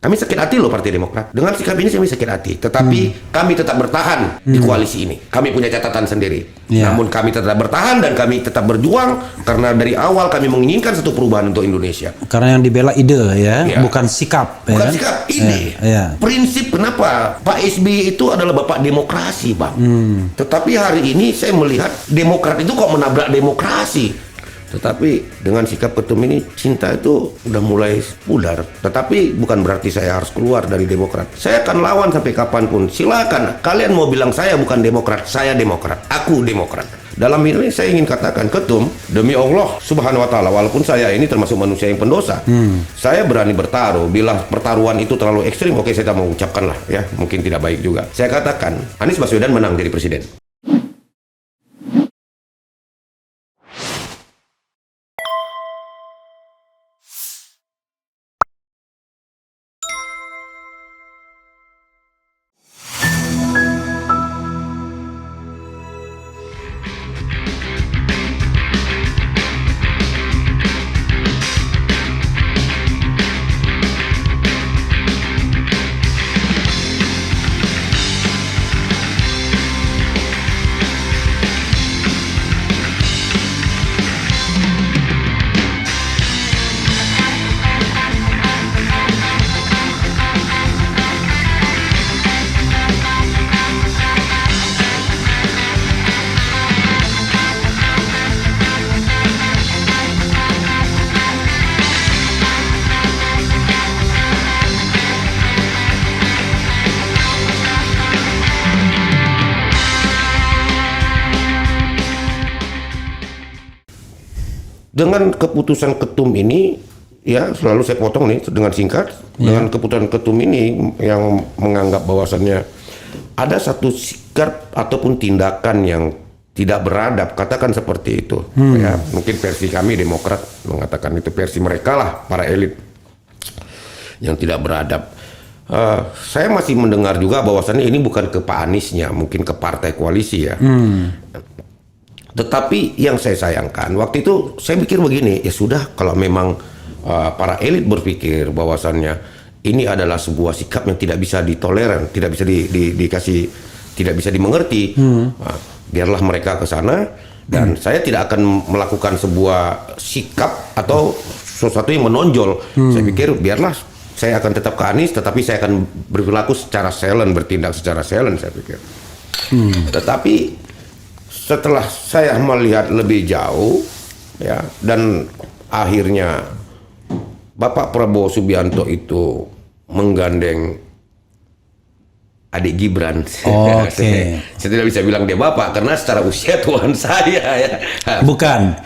Kami sakit hati loh Partai Demokrat. Dengan sikap ini kami sakit hati. Tetapi kami tetap bertahan di koalisi ini. Kami punya catatan sendiri. Namun kami tetap bertahan dan kami tetap berjuang karena dari awal kami menginginkan satu perubahan untuk Indonesia. Karena yang dibela ide ya, bukan sikap. Bukan ya? sikap, ide. Prinsip kenapa Pak SBY itu adalah bapak demokrasi, Bang. Tetapi hari ini saya melihat Demokrat itu kok menabrak demokrasi. Tetapi dengan sikap ketum ini, cinta itu udah mulai pudar. Tetapi bukan berarti saya harus keluar dari Demokrat. Saya akan lawan sampai kapanpun. Silakan. Kalian mau bilang saya bukan Demokrat, saya Demokrat. Aku Demokrat. Dalam ini saya ingin katakan, ketum, demi Allah Subhanahu wa Ta'ala, walaupun saya ini termasuk manusia yang pendosa, saya berani bertaruh. Bila pertaruhan itu terlalu ekstrim, oke, saya tak mau ucapkan lah ya, mungkin tidak baik juga. Saya katakan Anies Baswedan menang jadi presiden. Dengan keputusan ketum ini, ya selalu saya potong nih dengan singkat, dengan keputusan ketum ini yang menganggap bahwasannya ada satu sikap ataupun tindakan yang tidak beradab, katakan seperti itu. Ya, mungkin versi kami Demokrat mengatakan itu, versi mereka lah, para elit yang tidak beradab. Saya masih mendengar juga bahwasannya ini bukan ke Pak Aniesnya, mungkin ke partai koalisi ya. Tetapi yang saya sayangkan, waktu itu saya pikir begini, ya sudah kalau memang para elit berpikir bahwasannya ini adalah sebuah sikap yang tidak bisa ditoleran, tidak bisa dikasih, tidak bisa dimengerti, biarlah mereka ke sana dan saya tidak akan melakukan sebuah sikap atau sesuatu yang menonjol. Saya pikir biarlah, saya akan tetap ke Anies, tetapi saya akan berperilaku secara silent, bertindak secara silent, saya pikir. Tetapi setelah saya melihat lebih jauh, ya, dan akhirnya Bapak Prabowo Subianto itu menggandeng adik Gibran. Saya tidak bisa bilang dia bapak karena secara usia tuan saya ya. Bukan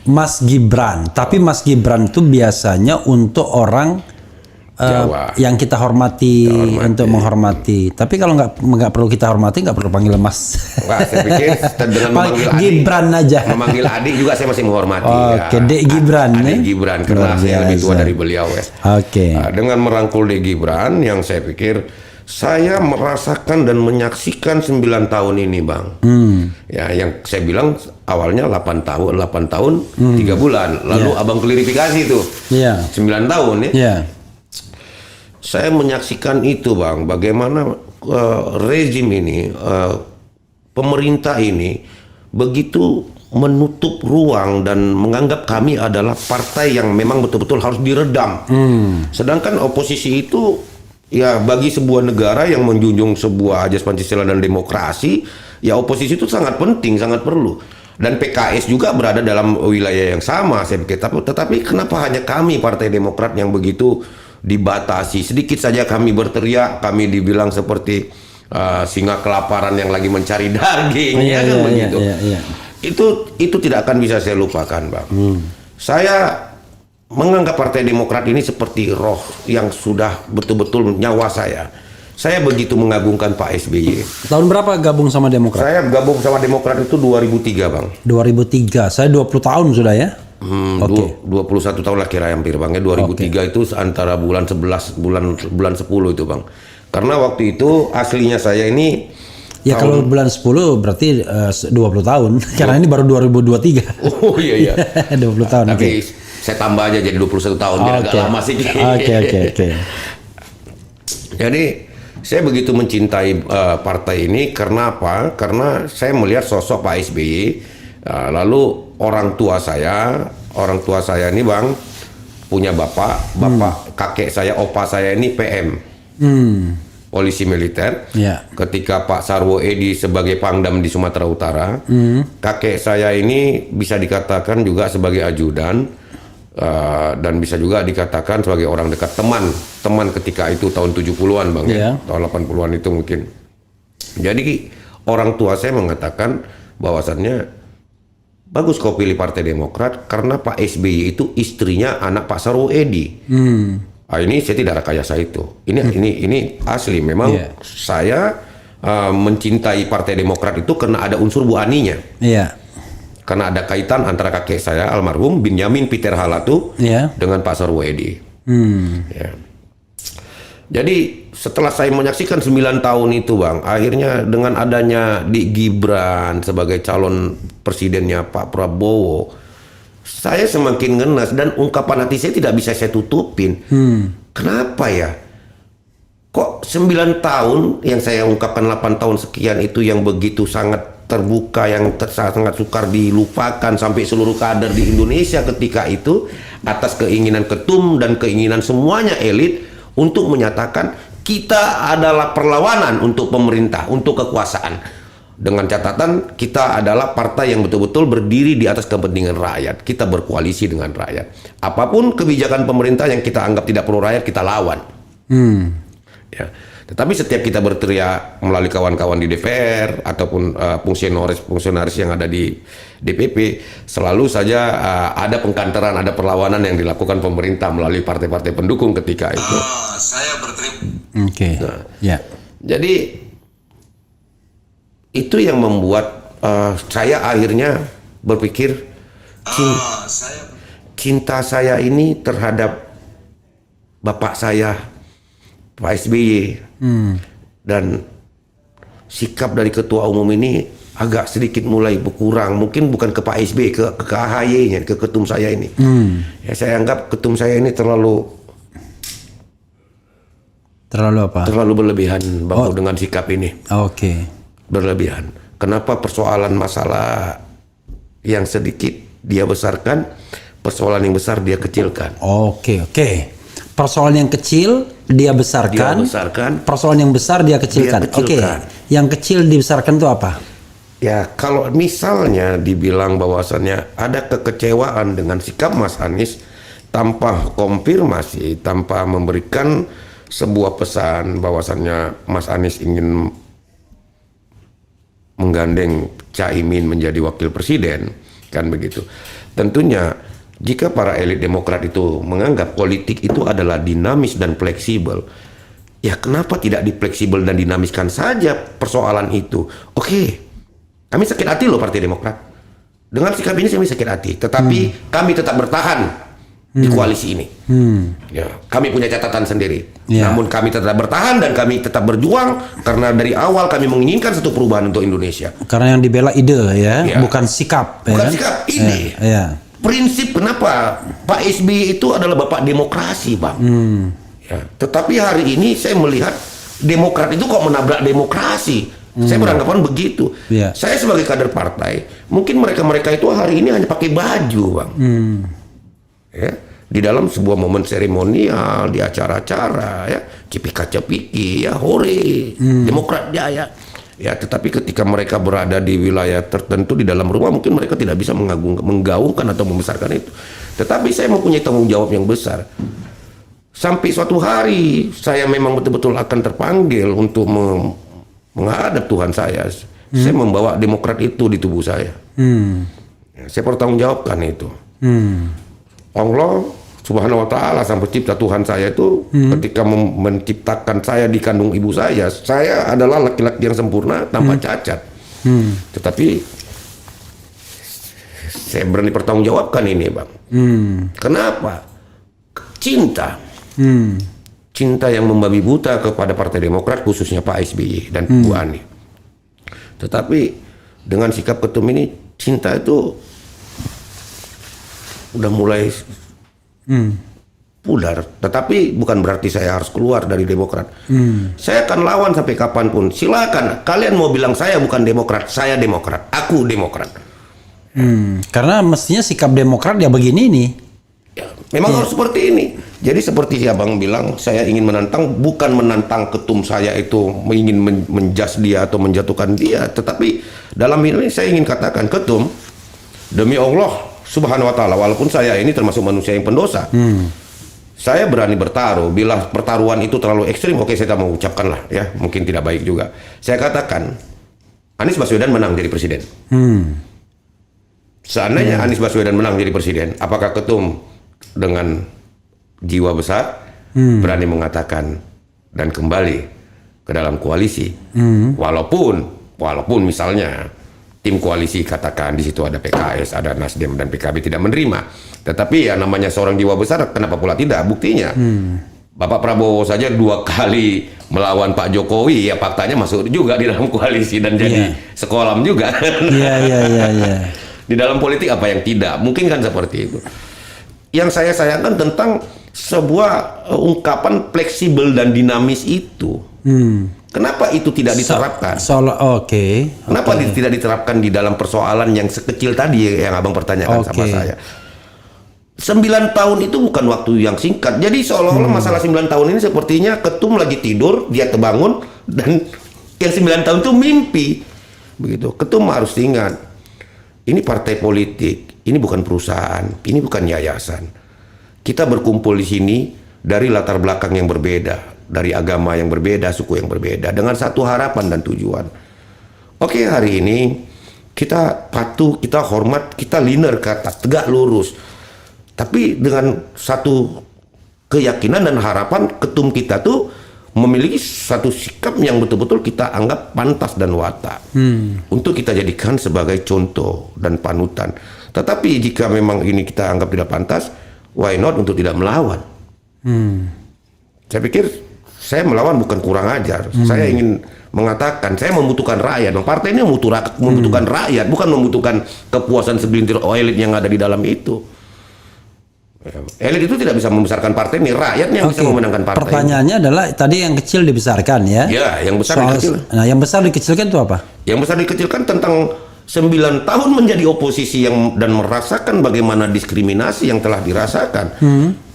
Mas Gibran, tapi Mas Gibran itu biasanya untuk orang yang kita hormati, untuk menghormati. Tapi kalau nggak perlu kita hormati, nggak perlu panggil Mas. Wah, saya pikir dengan memanggil Gibran adik, aja. Memanggil adik juga saya masih menghormati. Oke, Dek Gibran. Adik Gibran karena saya lebih tua dari beliau ya. Dengan merangkul Dek Gibran, yang saya pikir saya merasakan dan menyaksikan 9 tahun ini, Bang. Ya, yang saya bilang awalnya 8 tahun 3 bulan. Lalu abang klarifikasi itu 9 tahun ya. Saya menyaksikan itu, Bang, bagaimana rezim ini, pemerintah ini begitu menutup ruang dan menganggap kami adalah partai yang memang betul-betul harus diredam. Sedangkan oposisi itu, ya bagi sebuah negara yang menjunjung sebuah ajas Pancasila dan demokrasi, ya oposisi itu sangat penting, sangat perlu. Dan PKS juga berada dalam wilayah yang sama, saya pikir. Tetapi kenapa hanya kami Partai Demokrat yang begitu dibatasi? Sedikit saja kami berteriak, kami dibilang seperti singa kelaparan yang lagi mencari daging, begitu. Itu tidak akan bisa saya lupakan, Bang. Saya menganggap Partai Demokrat ini seperti roh yang sudah betul-betul nyawa saya. Saya begitu mengagungkan Pak SBY. Tahun berapa gabung sama Demokrat? Saya gabung sama Demokrat itu 2003, Bang. 2003, saya 20 tahun sudah ya. 21 tahun lah kira hampir, Bang. 2003 itu antara bulan 11 bulan 10 itu, Bang. Karena waktu itu aslinya saya ini ya kalau bulan 10 berarti 20 tahun. Karena ini baru 2023. Oh iya. 20 tahun. Tapi saya tambah aja jadi 21 tahun biar agak lama sih. Oke. Jadi saya begitu mencintai partai ini karena apa? Karena saya melihat sosok Pak SBY, lalu orang tua saya ini Bang punya bapak kakek saya, opa saya ini PM, polisi militer. Ketika Pak Sarwo Edi sebagai Pangdam di Sumatera Utara, kakek saya ini bisa dikatakan juga sebagai ajudan. Dan bisa juga dikatakan sebagai orang dekat, teman ketika itu tahun 70-an Bang ya, tahun 80-an itu mungkin. Jadi orang tua saya mengatakan bahwasannya bagus kau pilih Partai Demokrat karena Pak SBY itu istrinya anak Pak Sarwo Edi. Ini saya tidak rekayasa itu. Ini asli memang saya mencintai Partai Demokrat itu karena ada unsur Bu Aninya. Karena ada kaitan antara kakek saya almarhum Binyamin Peter Halatu dengan Pak Sarwo Edi. Jadi setelah saya menyaksikan 9 tahun itu Bang, akhirnya dengan adanya Dik Gibran sebagai calon presidennya Pak Prabowo, saya semakin ngenas dan ungkapan hati saya tidak bisa saya tutupin. Kenapa ya? Kok 9 tahun yang saya ungkapkan 8 tahun sekian itu yang begitu sangat terbuka, yang sangat sukar dilupakan sampai seluruh kader di Indonesia ketika itu atas keinginan ketum dan keinginan semuanya elit untuk menyatakan kita adalah perlawanan untuk pemerintah, untuk kekuasaan, dengan catatan kita adalah partai yang betul-betul berdiri di atas kepentingan rakyat, kita berkoalisi dengan rakyat, apapun kebijakan pemerintah yang kita anggap tidak pro rakyat kita lawan. Ya. Tetapi setiap kita berteriak melalui kawan-kawan di DPR ataupun fungsionaris yang ada di DPP, selalu saja ada pengkanteran, ada perlawanan yang dilakukan pemerintah melalui partai-partai pendukung ketika itu. Saya berterima. Jadi itu yang membuat saya akhirnya berpikir cinta saya ini terhadap bapak saya Pak SBY dan sikap dari ketua umum ini agak sedikit mulai berkurang, mungkin bukan ke Pak SBY, ke AHY-nya, ke ketum saya ini. Ya, saya anggap ketum saya ini terlalu apa? Terlalu berlebihan Bang dengan sikap ini. Berlebihan. Kenapa persoalan masalah yang sedikit dia besarkan, persoalan yang besar dia kecilkan. Persoalan yang kecil dia besarkan, persoalan yang besar dia kecilkan. Yang kecil dibesarkan itu apa? Ya, kalau misalnya dibilang bahwasannya ada kekecewaan dengan sikap Mas Anies tanpa konfirmasi, tanpa memberikan sebuah pesan bahwasannya Mas Anies ingin menggandeng Caimin menjadi wakil presiden, kan begitu. Tentunya jika para elit Demokrat itu menganggap politik itu adalah dinamis dan fleksibel, ya kenapa tidak difleksibel dan dinamiskan saja persoalan itu? Kami sakit hati loh Partai Demokrat. Dengan sikap ini kami sakit hati, tetapi kami tetap bertahan di koalisi ini. Ya, kami punya catatan sendiri. Namun kami tetap bertahan dan kami tetap berjuang karena dari awal kami menginginkan satu perubahan untuk Indonesia. Karena yang dibela ide bukan sikap. Bukan sikap, ide. Prinsip kenapa Pak SBY itu adalah bapak demokrasi Bang. Ya, tetapi hari ini saya melihat Demokrat itu kok menabrak demokrasi. Saya beranggapan begitu. Saya sebagai kader partai, mungkin mereka itu hari ini hanya pakai baju Bang. Ya, di dalam sebuah momen seremonial, di acara-acara, ya, cipika-cepiki, ya, hore, Demokrat jaya. Ya, tetapi ketika mereka berada di wilayah tertentu di dalam rumah, mungkin mereka tidak bisa menggaungkan atau membesarkan itu. Tetapi saya mempunyai tanggung jawab yang besar. Sampai suatu hari saya memang betul-betul akan terpanggil untuk menghadap Tuhan saya. Saya membawa Demokrat itu di tubuh saya. Ya, saya bertanggungjawabkan itu. Allah Subhanahu wa Ta'ala sang pencipta Tuhan saya itu ketika menciptakan saya di kandung ibu saya adalah laki-laki yang sempurna tanpa cacat. Tetapi saya berani pertanggungjawabkan ini Bang. Kenapa? Cinta. Cinta yang membabi buta kepada Partai Demokrat, khususnya Pak SBY dan Bu Ani. Tetapi dengan sikap ketum ini, cinta itu udah mulai pudar. Tetapi bukan berarti saya harus keluar dari Demokrat. Saya akan lawan sampai kapanpun. Silakan, kalian mau bilang saya bukan Demokrat, saya Demokrat, aku Demokrat. Karena mestinya sikap Demokrat ya begini nih. Ya, memang harus seperti ini. Jadi seperti si Abang bilang, saya ingin menantang, bukan menantang ketum saya itu ingin menjas dia atau menjatuhkan dia, tetapi dalam ini saya ingin katakan ketum, demi Allah Subhanahu wa taala, walaupun saya ini termasuk manusia yang pendosa, saya berani bertaruh. Bila pertaruhan itu terlalu ekstrim, oke, saya tak mau ucapkan lah ya, mungkin tidak baik juga. Saya katakan Anies Baswedan menang jadi presiden. Seandainya Anies Baswedan menang jadi presiden, apakah ketum dengan jiwa besar berani mengatakan dan kembali ke dalam koalisi, walaupun misalnya tim koalisi katakan di situ ada PKS, ada Nasdem dan PKB tidak menerima, tetapi ya namanya seorang jiwa besar, kenapa pula tidak? Buktinya Bapak Prabowo saja 2 kali melawan Pak Jokowi, ya faktanya masuk juga di dalam koalisi dan jadi sekolah juga. Iya. Di dalam politik apa yang tidak mungkin kan seperti itu. Yang saya sayangkan tentang sebuah ungkapan fleksibel dan dinamis itu. Kenapa itu tidak diterapkan? Kenapa tidak diterapkan di dalam persoalan yang sekecil tadi yang Abang pertanyakan sama saya? 9 tahun itu bukan waktu yang singkat. Jadi seolah-olah masalah 9 tahun ini sepertinya ketum lagi tidur, dia terbangun, dan yang 9 tahun itu mimpi. Begitu. Ketum harus ingat, ini partai politik, ini bukan perusahaan, ini bukan yayasan. Kita berkumpul di sini dari latar belakang yang berbeda, dari agama yang berbeda, suku yang berbeda, dengan satu harapan dan tujuan. Oke, hari ini kita patuh, kita hormat, kita linear ke atas, tegak lurus. Tapi dengan satu keyakinan dan harapan, ketum kita tuh memiliki satu sikap yang betul-betul kita anggap pantas dan watak untuk kita jadikan sebagai contoh dan panutan. Tetapi jika memang ini kita anggap tidak pantas, why not untuk tidak melawan? Saya pikir saya melawan bukan kurang ajar. Saya ingin mengatakan saya membutuhkan rakyat. Partai ini membutuhkan rakyat, bukan membutuhkan kepuasan segelintir elit yang ada di dalam itu. Elit itu tidak bisa membesarkan partai ini, rakyatnya yang bisa memenangkan partai. Pertanyaannya adalah tadi yang kecil dibesarkan ya? Ya, yang besar dikecilkan. Nah, yang besar dikecilkan itu apa? Yang besar dikecilkan tentang 9 tahun menjadi oposisi dan merasakan bagaimana diskriminasi yang telah dirasakan.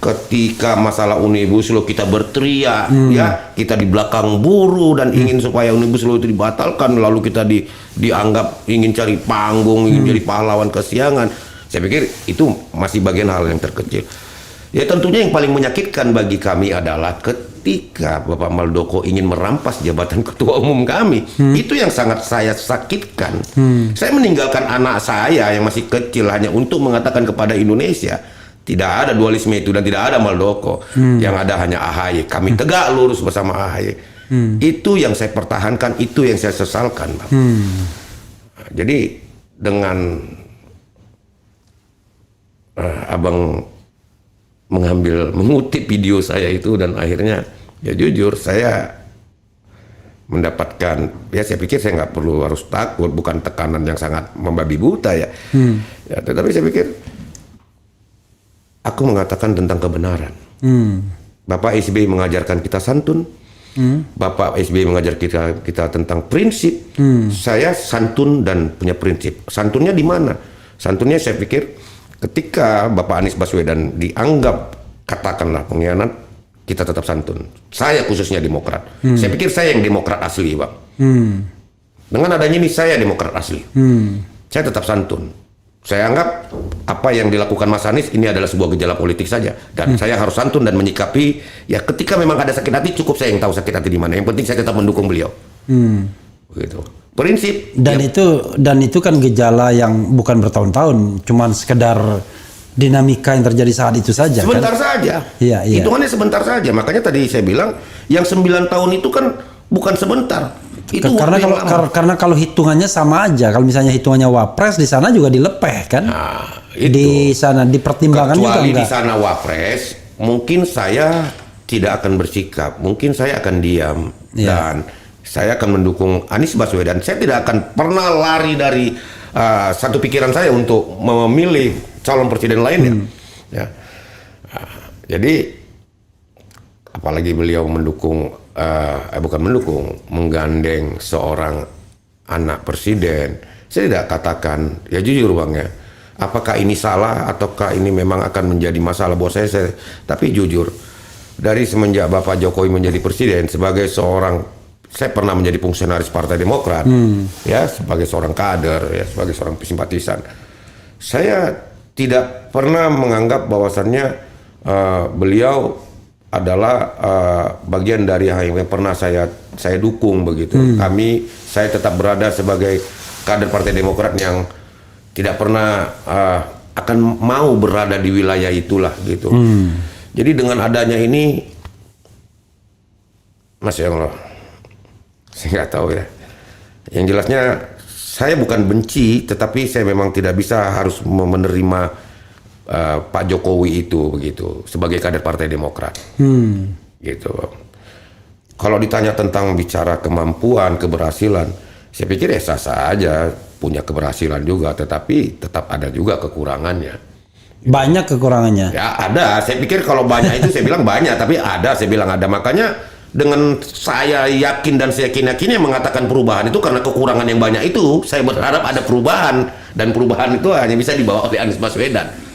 Ketika masalah Omnibus Law kita berteriak, ya, kita di belakang buruh dan ingin supaya Omnibus Law itu dibatalkan, lalu kita dianggap ingin cari panggung, ingin jadi pahlawan kesiangan. Saya pikir itu masih bagian hal yang terkecil. Ya tentunya yang paling menyakitkan bagi kami adalah ketika Bapak Muldoko ingin merampas jabatan ketua umum kami. Itu yang sangat saya sakitkan. Saya meninggalkan anak saya yang masih kecil hanya untuk mengatakan kepada Indonesia, tidak ada dualisme itu dan tidak ada Muldoko. Yang ada hanya AHY. Kami tegak lurus bersama AHY. Itu yang saya pertahankan, itu yang saya sesalkan, Bang. Jadi dengan Abang mengutip video saya itu dan akhirnya ya jujur saya mendapatkan, ya saya pikir saya nggak perlu harus takut, bukan tekanan yang sangat membabi buta ya. Ya tetapi saya pikir aku mengatakan tentang kebenaran. Bapak SBY mengajarkan kita santun, Bapak SBY mengajar kita tentang prinsip. Saya santun dan punya prinsip. Santunnya di mana? Santunnya saya pikir ketika Bapak Anies Baswedan dianggap katakanlah pengkhianat, kita tetap santun. Saya khususnya Demokrat. Saya pikir saya yang Demokrat asli, Bang. Dengan adanya ini saya Demokrat asli. Saya tetap santun. Saya anggap apa yang dilakukan Mas Anies ini adalah sebuah gejala politik saja. Dan saya harus santun dan menyikapi, ya ketika memang ada sakit hati, cukup saya yang tahu sakit hati di mana. Yang penting saya tetap mendukung beliau. Begitu. Prinsip dan itu kan gejala yang bukan bertahun-tahun, cuman sekedar dinamika yang terjadi saat itu saja. Sebentar kan? saja. Iya. Hitungannya sebentar saja. Makanya tadi saya bilang yang 9 tahun itu kan bukan sebentar. Itu karena kalau hitungannya sama aja. Kalau misalnya hitungannya Wapres di sana juga dilepeh kan? Nah, itu. Di sana dipertimbangkan juga kecuali enggak? Di sana Wapres, mungkin saya tidak akan bersikap. Mungkin saya akan diam dan saya akan mendukung Anies Baswedan. Saya tidak akan pernah lari dari satu pikiran saya untuk memilih calon presiden lainnya. Ya. Jadi apalagi beliau menggandeng seorang anak presiden. Saya tidak katakan, ya jujur Bang ya, apakah ini salah ataukah ini memang akan menjadi masalah buat saya, tapi jujur, dari semenjak Bapak Jokowi menjadi presiden, sebagai seorang, saya pernah menjadi fungsionaris Partai Demokrat, ya sebagai seorang kader, ya sebagai seorang simpatisan, saya tidak pernah menganggap bahwasannya beliau adalah bagian dari yang pernah saya dukung begitu. Saya tetap berada sebagai kader Partai Demokrat yang tidak pernah akan mau berada di wilayah itulah gitu. Jadi dengan adanya ini, Masya Allah, saya nggak tahu ya. Yang jelasnya saya bukan benci, tetapi saya memang tidak bisa harus menerima Pak Jokowi itu begitu sebagai kader Partai Demokrat. Gitu. Kalau ditanya tentang bicara kemampuan, keberhasilan, saya pikir sah-sah aja, punya keberhasilan juga, tetapi tetap ada juga kekurangannya. Banyak kekurangannya. Ya ada, saya pikir kalau banyak itu saya bilang banyak, tapi ada, saya bilang ada. Makanya dengan saya yakin dan saya yakin-yakinnya mengatakan perubahan itu karena kekurangan yang banyak itu, saya berharap ada perubahan, dan perubahan itu hanya bisa dibawa oleh Anies Baswedan.